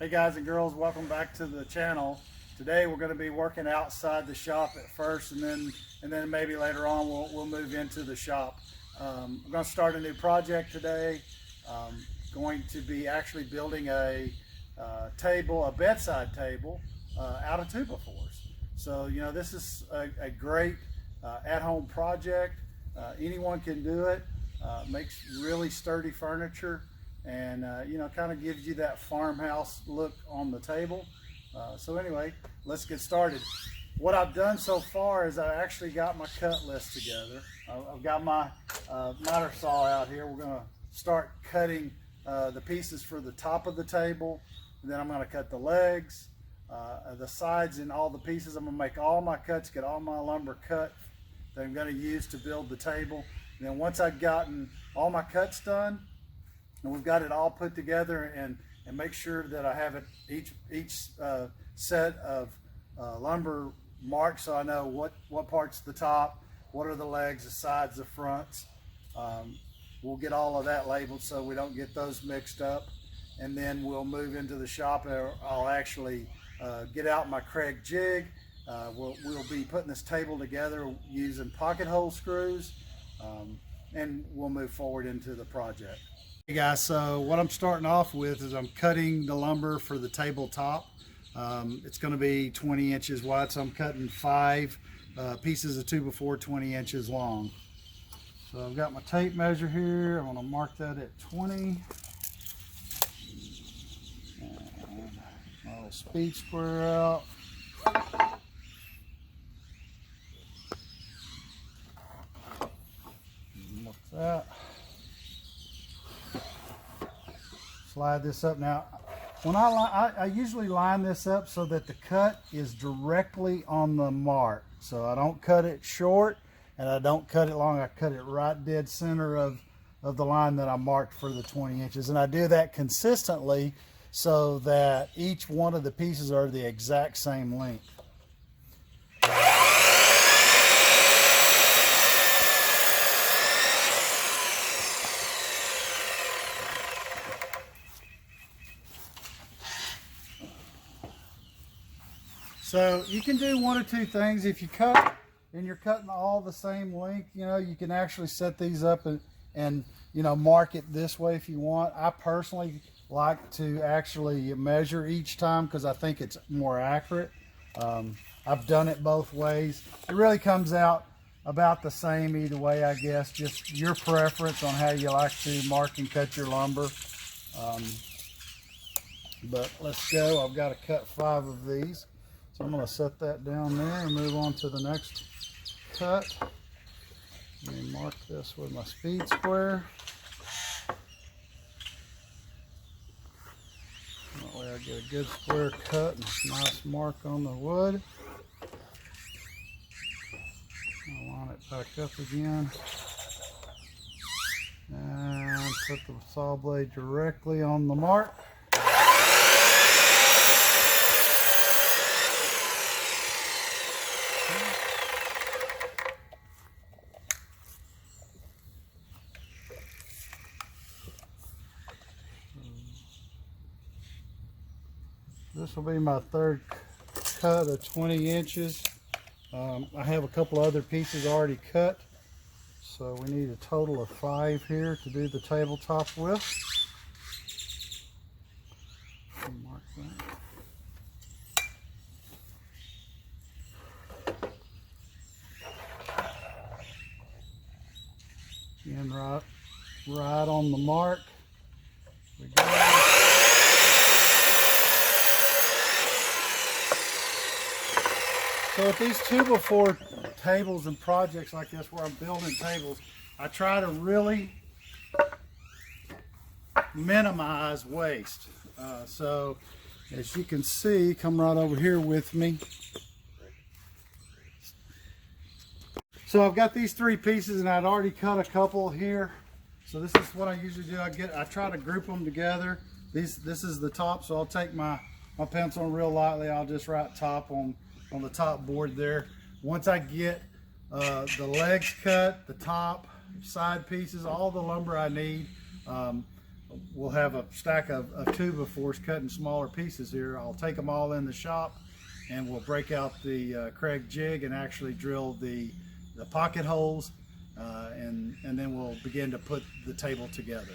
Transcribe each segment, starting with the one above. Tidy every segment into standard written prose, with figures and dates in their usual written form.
Hey guys and girls, welcome back to the channel. Today we're going to be working outside the shop at first, and then maybe later on we'll move into the shop. I'm going to start a new project today. Going to be actually building a table, a bedside table out of 2x4s. So you know, this is a great at-home project. Anyone can do it. Makes really sturdy furniture, and you know, kind of gives you that farmhouse look on the table. So anyway, let's get started. What I've done so far is I actually got my cut list together. I've got my miter saw out here. We're going to start cutting the pieces for the top of the table, and then I'm going to cut the legs, the sides, and all the pieces. I'm going to make all my cuts, get all my lumber cut that I'm going to use to build the table. And then once I've gotten all my cuts done, and we've got it all put together, and make sure that I have it each set of lumber marked, so I know what part's the top, what are the legs, the sides, the fronts. We'll get all of that labeled so we don't get those mixed up, and then we'll move into the shop. I'll actually get out my Kreg jig. We'll be putting this table together using pocket hole screws, and we'll move forward into the project. Hey guys, so what I'm starting off with is I'm cutting the lumber for the tabletop. It's going to be 20 inches wide, so I'm cutting 5 pieces of 2x4 20 inches long. So I've got my tape measure here. I'm going to mark that at 20. And my little speed square out. Mark that. Slide this up. Now, when I usually line this up so that the cut is directly on the mark. So I don't cut it short and I don't cut it long. I cut it right dead center of the line that I marked for the 20 inches. And I do that consistently so that each one of the pieces are the exact same length. So you can do one or two things. If you cut and you're cutting all the same length, you know, you can actually set these up and you know, mark it this way if you want. I personally like to actually measure each time because I think it's more accurate. I've done it both ways. It really comes out about the same either way, I guess. Just your preference on how you like to mark and cut your lumber. But let's go. I've got to cut 5 of these. So I'm going to set that down there and move on to the next cut. Let me mark this with my speed square. That way I get a good square cut and a nice mark on the wood. I'll line it back up again. And put the saw blade directly on the mark. This will be my third cut of 20 inches. I have a couple other pieces already cut, so we need a total of 5 here to do the tabletop with. Mark that. Again, right on the mark. We go. So with these 2x4 tables and projects like this where I'm building tables, I try to really minimize waste. So as you can see, come right over here with me. So I've got these 3 pieces and I'd already cut a couple here. So this is what I usually do. I try to group them together. This is the top, so I'll take my pencil and real lightly, I'll just write top on the top board there. Once I get the legs cut, the top, side pieces, all the lumber I need, we'll have a stack of 2x4s cut in smaller pieces here. I'll take them all in the shop and we'll break out the Kreg jig and actually drill the pocket holes, and then we'll begin to put the table together.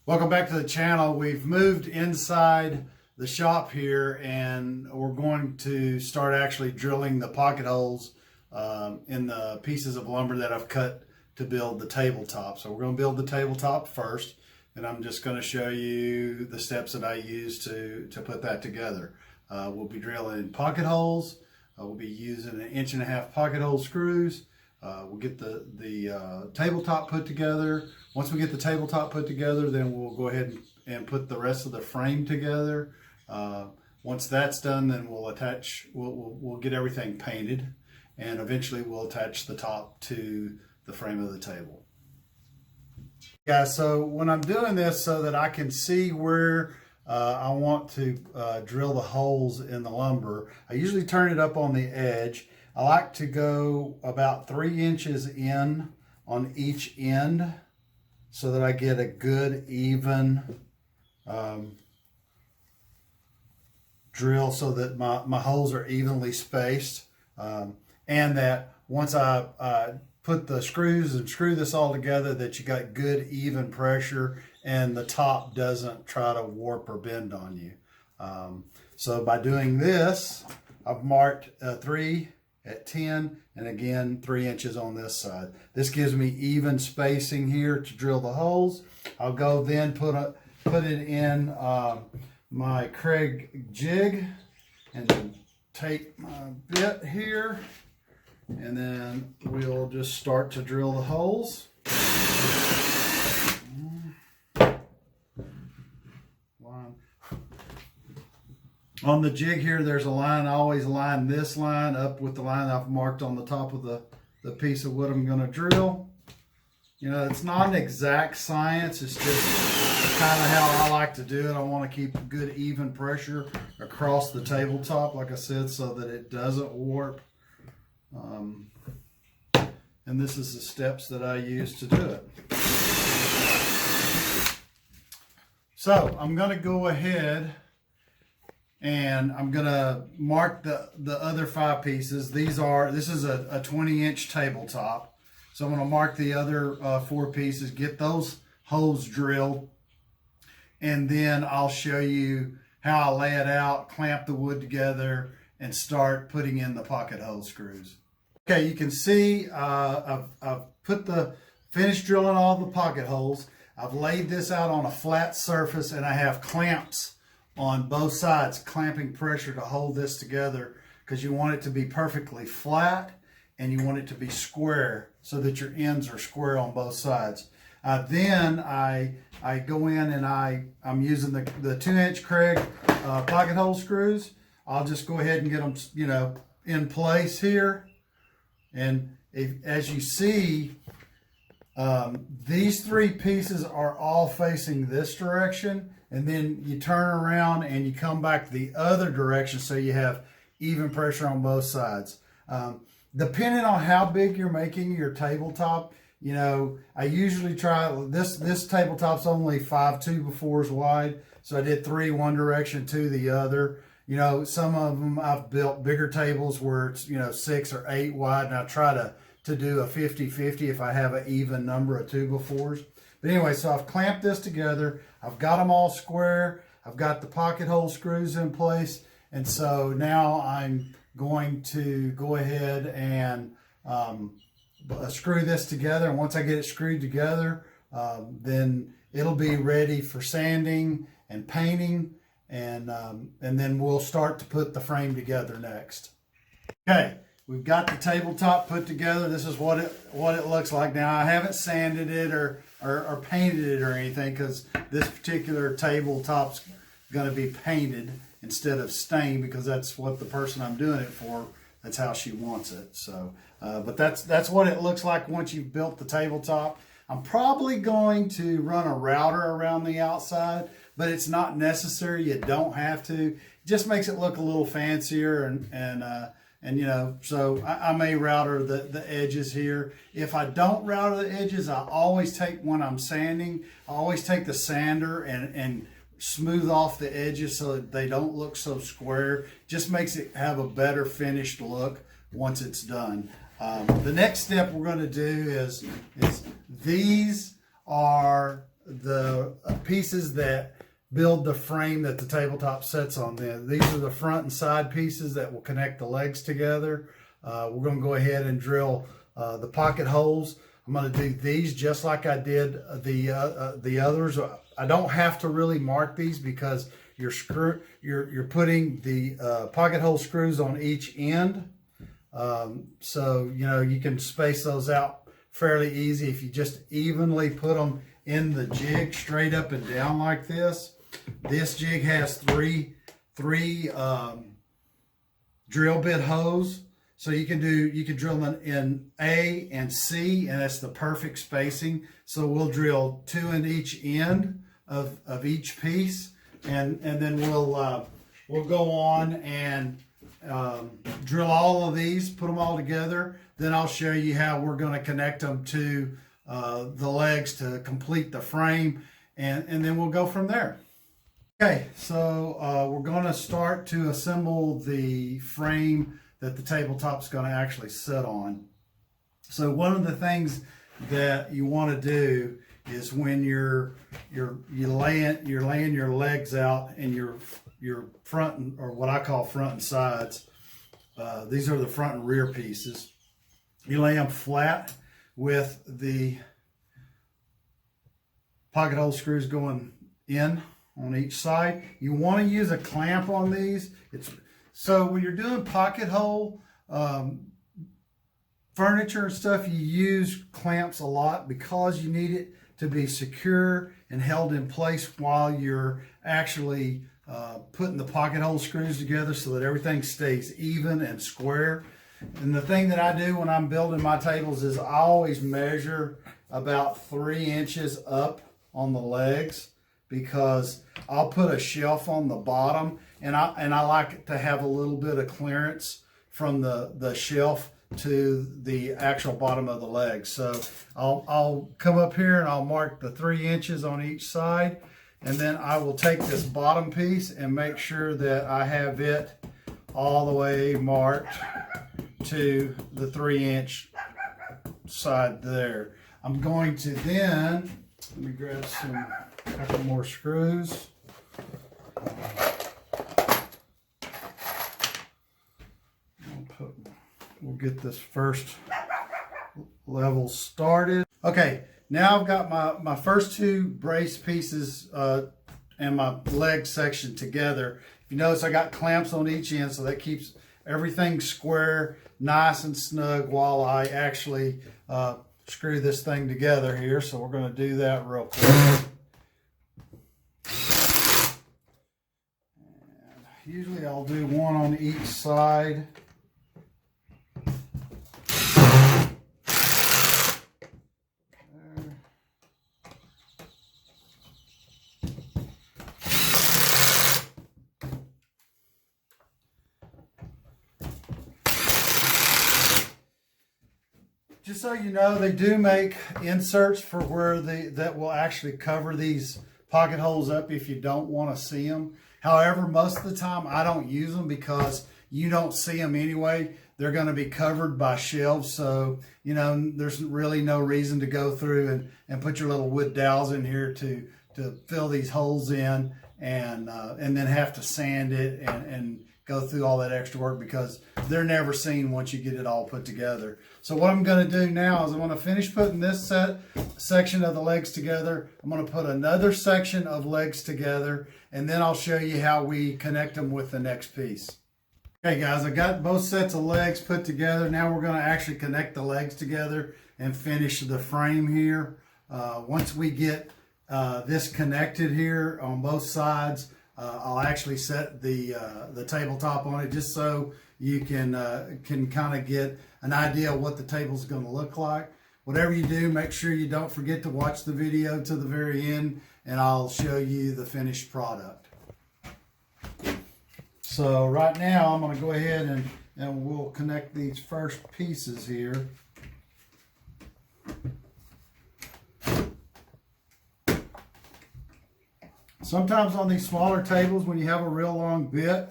Welcome back to the channel. We've moved inside the shop here and we're going to start actually drilling the pocket holes in the pieces of lumber that I've cut to build the tabletop. So we're going to build the tabletop first, and I'm just going to show you the steps that I use to put that together. We'll be drilling pocket holes. We'll be using 1.5 inch pocket hole screws. We'll get the tabletop put together. Once we get the tabletop put together, then we'll go ahead and put the rest of the frame together. Once that's done, then we'll get everything painted, and eventually we'll attach the top to the frame of the table. Yeah, so when I'm doing this so that I can see where I want to drill the holes in the lumber, I usually turn it up on the edge. I like to go about 3 inches in on each end so that I get a good even drill, so that my holes are evenly spaced, and that once I put the screws and screw this all together, that you got good even pressure and the top doesn't try to warp or bend on you. So by doing this, I've marked 3 at 10 and again 3 inches on this side. This gives me even spacing here to drill the holes. I'll go then put it in my Kreg jig and take my bit here, and then we'll just start to drill the holes. On the jig here, there's a line. I always line this line up with the line I've marked on the top of the piece of wood I'm going to drill. You know, it's not an exact science. It's just kind of how I like to do it. I want to keep good even pressure across the tabletop, like I said, so that it doesn't warp. And this is the steps that I use to do it. So I'm going to go ahead and I'm going to mark the other 5 pieces. This is a 20-inch tabletop. So I'm going to mark the other 4 pieces, get those holes drilled, and then I'll show you how I lay it out, clamp the wood together, and start putting in the pocket hole screws. Okay, you can see I've finished drilling all the pocket holes. I've laid this out on a flat surface, and I have clamps on both sides, clamping pressure to hold this together, because you want it to be perfectly flat and you want it to be square so that your ends are square on both sides. Then I go in and I'm using the 2-inch Kreg pocket hole screws. I'll just go ahead and get them, you know, in place here. And as you see, these 3 pieces are all facing this direction, and then you turn around and you come back the other direction so you have even pressure on both sides. Depending on how big you're making your tabletop, you know, I usually try, this tabletop's only 5 2x4s wide, so I did 3 one direction, 2 the other. You know, some of them I've built bigger tables where it's, you know, 6 or 8 wide, and I try to do a 50-50 if I have an even number of 2x4s. But anyway, so I've clamped this together. I've got them all square. I've got the pocket hole screws in place. And so now I'm going to go ahead and screw this together. And once I get it screwed together, then it'll be ready for sanding and painting. And then we'll start to put the frame together next. Okay, we've got the tabletop put together. This is what it looks like now. I haven't sanded it or painted it or anything, because this particular tabletop's going to be painted instead of stained, because that's what the person I'm doing it for, that's how she wants it. So, but that's what it looks like once you've built the tabletop. I'm probably going to run a router around the outside, but it's not necessary. You don't have to. It just makes it look a little fancier, and And you know, so I may router the edges here. If I don't router the edges, I always take, when I'm sanding, I always take the sander and smooth off the edges so that they don't look so square. Just makes it have a better finished look once it's done. The next step we're going to do is these are the pieces that build the frame that the tabletop sits on. Then these are the front and side pieces that will connect the legs together. We're going to go ahead and drill the pocket holes. I'm going to do these just like I did the others. I don't have to really mark these because you're putting the pocket hole screws on each end. So you know, you can space those out fairly easy if you just evenly put them in the jig straight up and down like this. This jig has three drill bit holes, so you can drill them in A and C, and that's the perfect spacing. So we'll drill 2 in each end of each piece, and then we'll go on and drill all of these, put them all together. Then I'll show you how we're going to connect them to the legs to complete the frame, and then we'll go from there. Okay, so we're going to start to assemble the frame that the tabletop's going to actually sit on. So one of the things that you want to do is when you're laying your legs out and your front, or what I call front and sides. These are the front and rear pieces. You lay them flat with the pocket hole screws going in on each side. You want to use a clamp on these. So when you're doing pocket hole furniture and stuff, you use clamps a lot because you need it to be secure and held in place while you're actually putting the pocket hole screws together so that everything stays even and square. And the thing that I do when I'm building my tables is I always measure about 3 inches up on the legs, because I'll put a shelf on the bottom, and I like to have a little bit of clearance from the shelf to the actual bottom of the leg. So I'll come up here and I'll mark the 3 inches on each side, and then I will take this bottom piece and make sure that I have it all the way marked to the 3-inch side there. I'm going to then, let me grab a couple more screws. We'll get this first level started. Okay, now I've got my first 2 brace pieces and my leg section together. If you notice, I got clamps on each end, so that keeps everything square, nice and snug while I actually screw this thing together here. So we're going to do that real quick. And usually I'll do one on each side. Just so you know, they do make inserts for where that will actually cover these pocket holes up if you don't want to see them. However, most of the time I don't use them because you don't see them anyway. They're going to be covered by shelves, so you know there's really no reason to go through and put your little wood dowels in here to fill these holes in and then have to sand it and go through all that extra work, because they're never seen once you get it all put together. So what I'm going to do now is I'm going to finish putting this section of the legs together. I'm going to put another section of legs together, and then I'll show you how we connect them with the next piece. Okay guys, I got both sets of legs put together. Now we're going to actually connect the legs together and finish the frame here. Once we get this connected here on both sides, I'll actually set the tabletop on it just so you can kind of get an idea of what the table's going to look like. Whatever you do, make sure you don't forget to watch the video to the very end, and I'll show you the finished product. So right now I'm going to go ahead and we'll connect these first pieces here. Sometimes on these smaller tables, when you have a real long bit,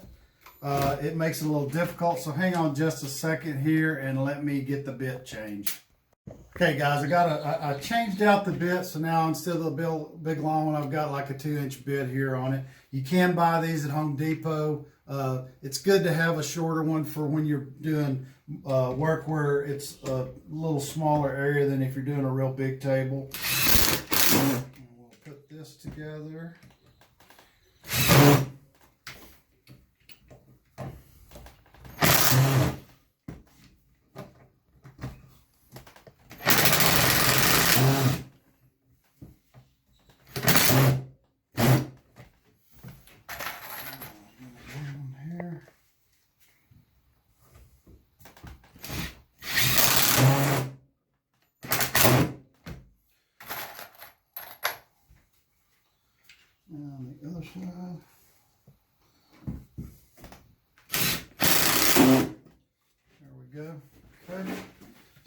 it makes it a little difficult. So hang on just a second here and let me get the bit changed. Okay guys, I changed out the bit, so now instead of the big long one, I've got like a 2-inch bit here on it. You can buy these at Home Depot. It's good to have a shorter one for when you're doing work where it's a little smaller area than if you're doing a real big table. And we'll put this together. On the other side. There we go. Okay.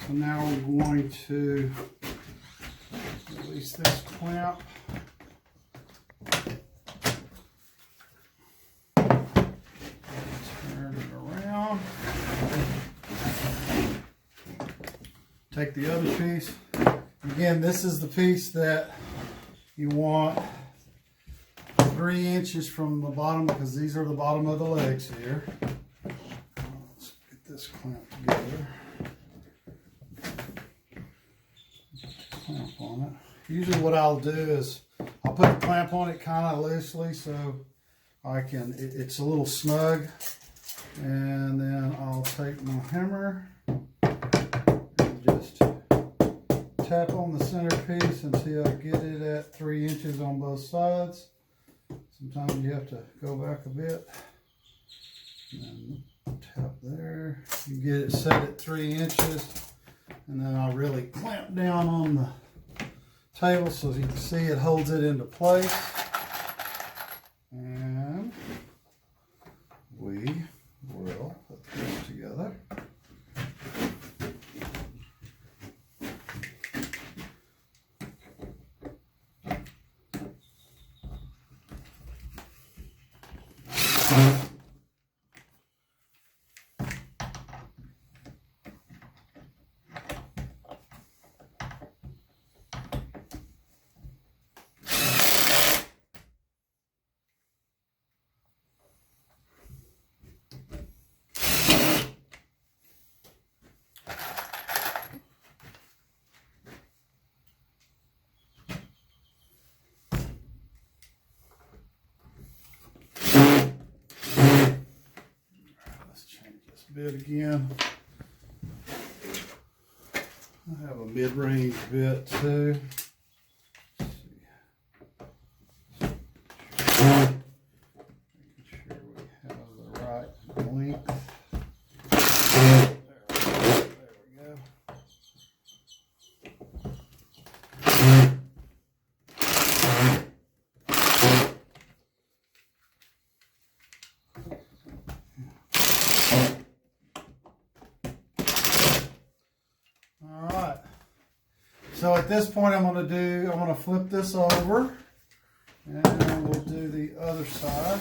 So now we're going to release this clamp. Turn it around. Take the other piece. Again, this is the piece that you want 3 inches from the bottom, because these are the bottom of the legs here. Let's get this clamp together. Clamp on it. Usually what I'll do is I'll put the clamp on it kind of loosely so I can, it's a little snug. And then I'll take my hammer and just tap on the center piece until I get it at 3 inches on both sides. Sometimes you have to go back a bit and tap there. You get it set at 3 inches, and then I'll really clamp down on the table so you can see it holds it into place. And we will put this together. Bit again. I have a mid-range bit too. Making sure we have the right length. There we go. So at this point I'm going to flip this over and we'll do the other side.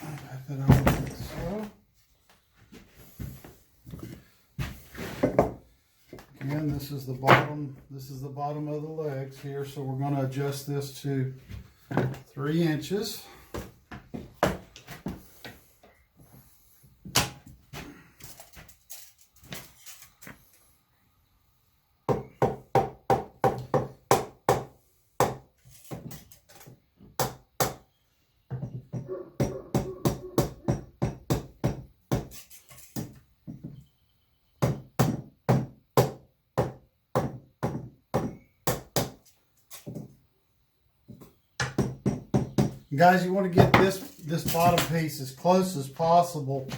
Back it over like so. Again, this is the bottom of the legs here, so we're going to adjust this to 3 inches. Guys, you want to get this bottom piece as close as possible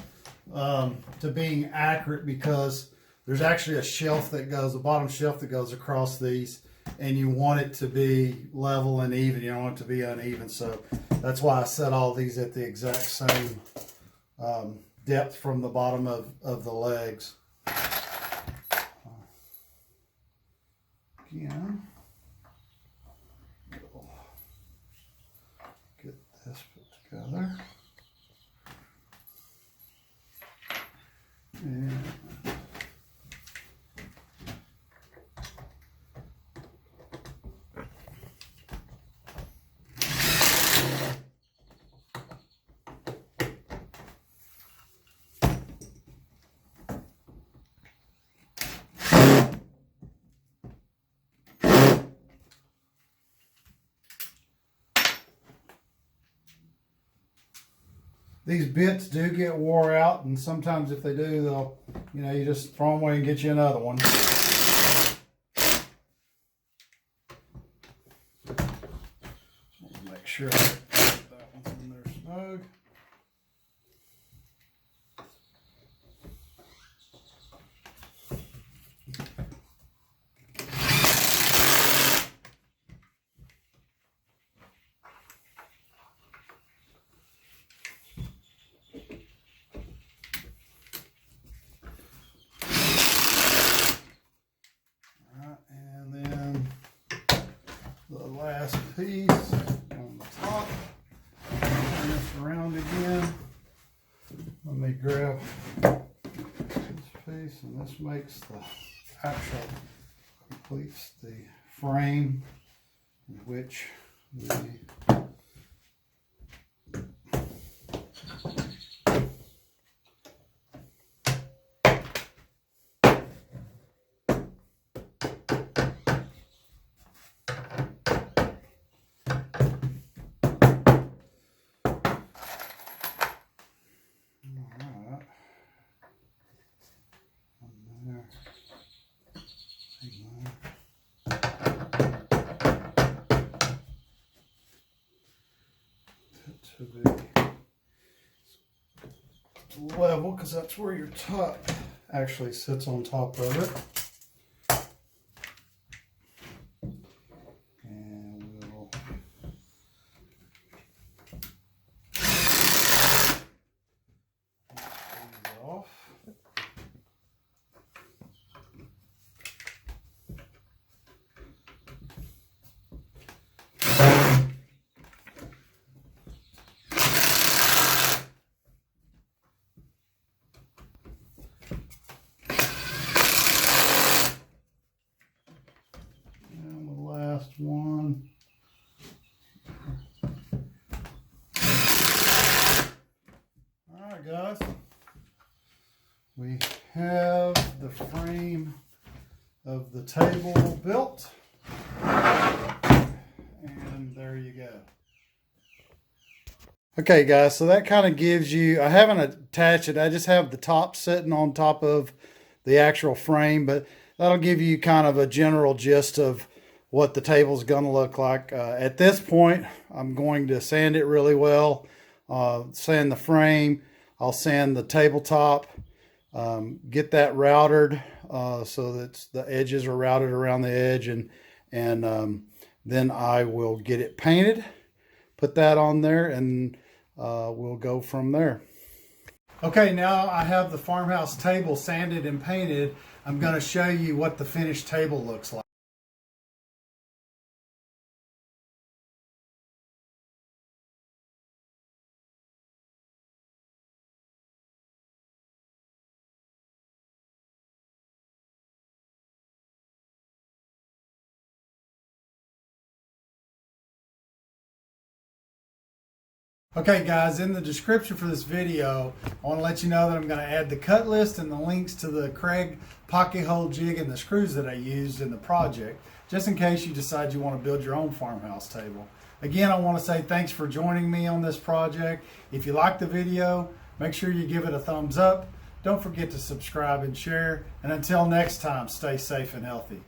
to being accurate, because there's actually a shelf that goes, a bottom shelf that goes across these, and you want it to be level and even. You don't want it to be uneven. So that's why I set all these at the exact same depth from the bottom of the legs. Again, we'll get this put together. And these bits do get wore out, and sometimes if they do, they'll, you just throw them away and get you another one. Make sure that one's in there snug. Last piece on the top. Turn this around again. Let me grab this piece, and this makes the actual, completes the frame in which the to be level, because that's where your top actually sits on top of it. And we'll take these off. One. All right, guys. We have the frame of the table built. And there you go. Okay, guys, so that kind of gives you, I haven't attached it. I just have the top sitting on top of the actual frame, but that'll give you kind of a general gist of what the table is going to look like. At this point, I'm going to sand it really well, sand the frame. I'll sand the tabletop, get that routed so that the edges are routed around the edge, and then I will get it painted, put that on there, and we'll go from there. Okay, now I have the farmhouse table sanded and painted. I'm going to show you what the finished table looks like. Okay guys, in the description for this video, I want to let you know that I'm going to add the cut list and the links to the Kreg pocket hole jig and the screws that I used in the project, just in case you decide you want to build your own farmhouse table. Again, I want to say thanks for joining me on this project. If you liked the video, make sure you give it a thumbs up. Don't forget to subscribe and share. And until next time, stay safe and healthy.